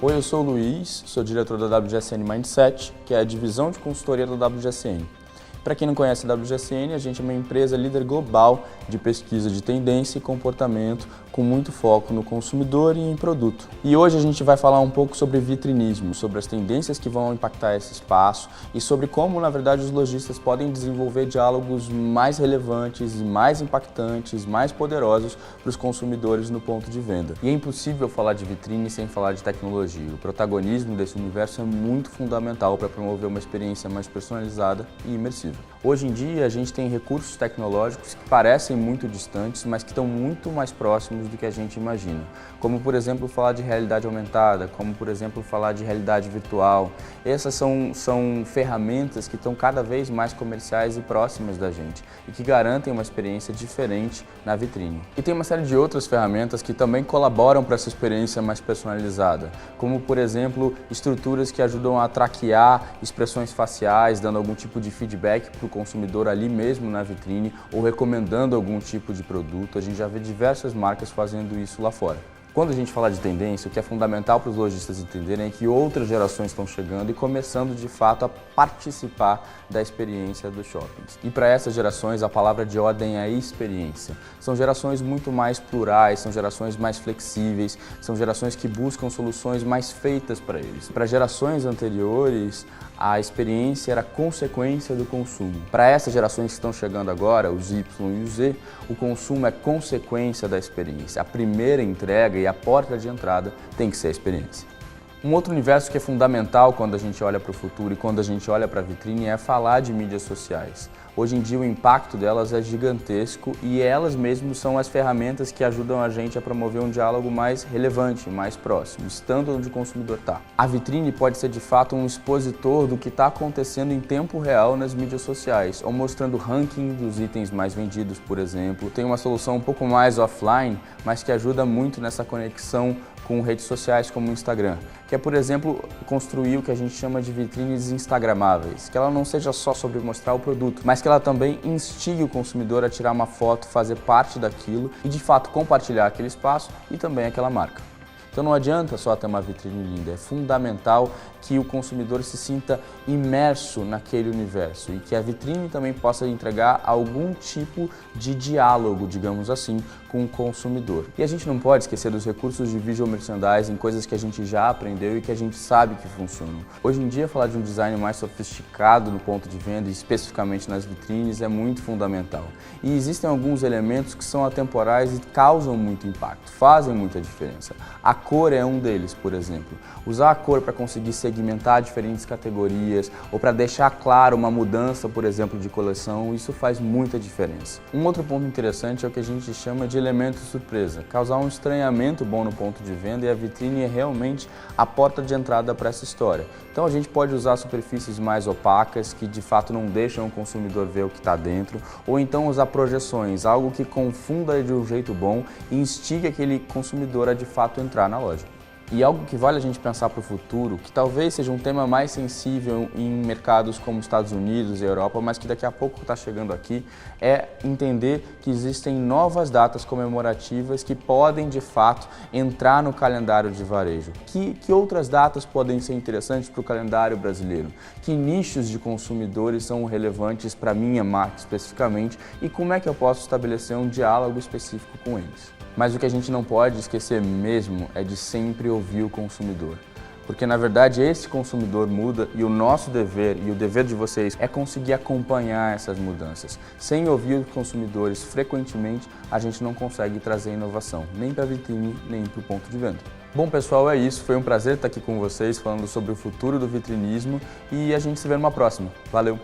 Oi, eu sou o Luiz, sou diretor da WGSN Mindset, que é a divisão de consultoria da WGSN. Para quem não conhece a WGSN, a gente é uma empresa líder global de pesquisa de tendência e comportamento, com muito foco no consumidor e em produto. E hoje a gente vai falar um pouco sobre vitrinismo, sobre as tendências que vão impactar esse espaço e sobre como, na verdade, os lojistas podem desenvolver diálogos mais relevantes, mais impactantes, mais poderosos para os consumidores no ponto de venda. E é impossível falar de vitrine sem falar de tecnologia. O protagonismo desse universo é muito fundamental para promover uma experiência mais personalizada e imersiva. Hoje em dia, a gente tem recursos tecnológicos que parecem muito distantes, mas que estão muito mais próximos do que a gente imagina. Como, por exemplo, falar de realidade aumentada, como, por exemplo, falar de realidade virtual. Essas são ferramentas que estão cada vez mais comerciais e próximas da gente e que garantem uma experiência diferente na vitrine. E tem uma série de outras ferramentas que também colaboram para essa experiência mais personalizada, como, por exemplo, estruturas que ajudam a traquear expressões faciais, dando algum tipo de feedback para o consumidor ali mesmo na vitrine ou recomendando algum tipo de produto. A gente já vê diversas marcas fazendo isso lá fora. Quando a gente fala de tendência, o que é fundamental para os lojistas entenderem é que outras gerações estão chegando e começando de fato a participar da experiência dos shoppings. E para essas gerações a palavra de ordem é experiência. São gerações muito mais plurais, são gerações mais flexíveis, são gerações que buscam soluções mais feitas para eles. Para gerações anteriores, a experiência era consequência do consumo. Para essas gerações que estão chegando agora, os Y e os Z, o consumo é consequência da experiência. A primeira entrega e a porta de entrada tem que ser a experiência. Um outro universo que é fundamental quando a gente olha para o futuro e quando a gente olha para a vitrine é falar de mídias sociais. Hoje em dia o impacto delas é gigantesco e elas mesmas são as ferramentas que ajudam a gente a promover um diálogo mais relevante, mais próximo, estando onde o consumidor está. A vitrine pode ser de fato um expositor do que está acontecendo em tempo real nas mídias sociais, ou mostrando o ranking dos itens mais vendidos, por exemplo. Tem uma solução um pouco mais offline, mas que ajuda muito nessa conexão com redes sociais como o Instagram, que é, por exemplo, construir o que a gente chama de vitrines instagramáveis, que ela não seja só sobre mostrar o produto, mas que ela também instigue o consumidor a tirar uma foto, fazer parte daquilo e, de fato, compartilhar aquele espaço e também aquela marca. Então não adianta só ter uma vitrine linda, é fundamental que o consumidor se sinta imerso naquele universo e que a vitrine também possa entregar algum tipo de diálogo, digamos assim, com o consumidor. E a gente não pode esquecer dos recursos de visual merchandising, coisas que a gente já aprendeu e que a gente sabe que funcionam. Hoje em dia, falar de um design mais sofisticado no ponto de venda e especificamente nas vitrines é muito fundamental. E existem alguns elementos que são atemporais e causam muito impacto, fazem muita diferença. A cor é um deles, por exemplo. Usar a cor para conseguir segmentar diferentes categorias ou para deixar claro uma mudança, por exemplo, de coleção, isso faz muita diferença. Um outro ponto interessante é o que a gente chama de elemento surpresa, causar um estranhamento bom no ponto de venda, e a vitrine é realmente a porta de entrada para essa história. Então a gente pode usar superfícies mais opacas, que de fato não deixam o consumidor ver o que está dentro, ou então usar projeções, algo que confunda de um jeito bom e instigue aquele consumidor a de fato entrar na loja. E algo que vale a gente pensar para o futuro, que talvez seja um tema mais sensível em mercados como Estados Unidos e Europa, mas que daqui a pouco está chegando aqui, é entender que existem novas datas comemorativas que podem, de fato, entrar no calendário de varejo. Que outras datas podem ser interessantes para o calendário brasileiro? Que nichos de consumidores são relevantes para a minha marca especificamente e como é que eu posso estabelecer um diálogo específico com eles? Mas o que a gente não pode esquecer mesmo é de sempre ouvir o consumidor. Porque, na verdade, esse consumidor muda e o nosso dever e o dever de vocês é conseguir acompanhar essas mudanças. Sem ouvir os consumidores frequentemente, a gente não consegue trazer inovação, nem para a vitrine, nem para o ponto de venda. Bom, pessoal, é isso. Foi um prazer estar aqui com vocês falando sobre o futuro do vitrinismo e a gente se vê numa próxima. Valeu!